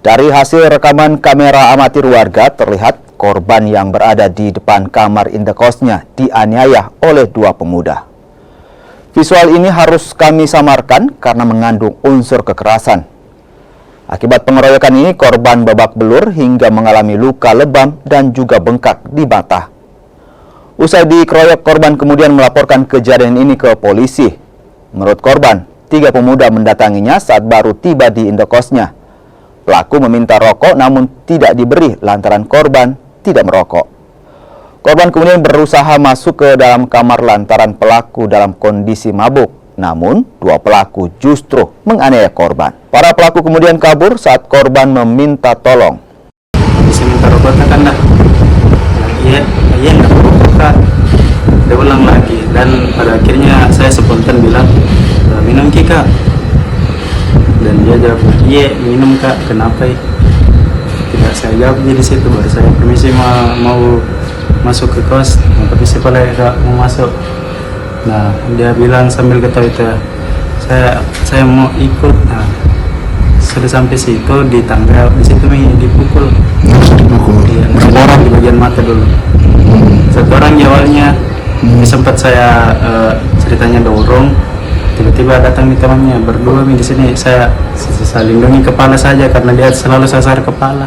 Dari hasil rekaman kamera amatir warga terlihat korban yang berada di depan kamar indekosnya dianiaya oleh dua pemuda. Visual ini harus kami samarkan karena mengandung unsur kekerasan. Akibat pengeroyokan ini, korban babak belur hingga mengalami luka lebam dan juga bengkak di mata. Usai dikeroyok, korban kemudian melaporkan kejadian ini ke polisi. Menurut korban, 3 pemuda mendatanginya saat baru tiba di indekosnya. Pelaku meminta rokok namun tidak diberi lantaran korban tidak merokok. Korban kemudian berusaha masuk ke dalam kamar lantaran pelaku dalam kondisi mabuk. Namun, 2 pelaku justru menganiaya korban. Para pelaku kemudian kabur saat korban meminta tolong. Bisa minta rokok kan dah. Iya, enggak rokok. Dia ulang lagi dan pada akhirnya saya spontan bilang, minum Kak. Dan dia jawab, iya minum Kak, kenapa ya? Tidak saya jawab di situ, baru saya permisi mau masuk ke kos, permisi boleh Kak mau masuk. Nah dia bilang sambil ketawa-tawa, saya mau ikut. Nah sudah sampai situ di tangga, di situ dipukul. Iya, orang di bagian mata dulu. Satu orang di awalnya sempat saya ceritanya dorong. Tiba-tiba datang temannya berdua di sini, saya lindungi kepala saja karena dia selalu sasar kepala.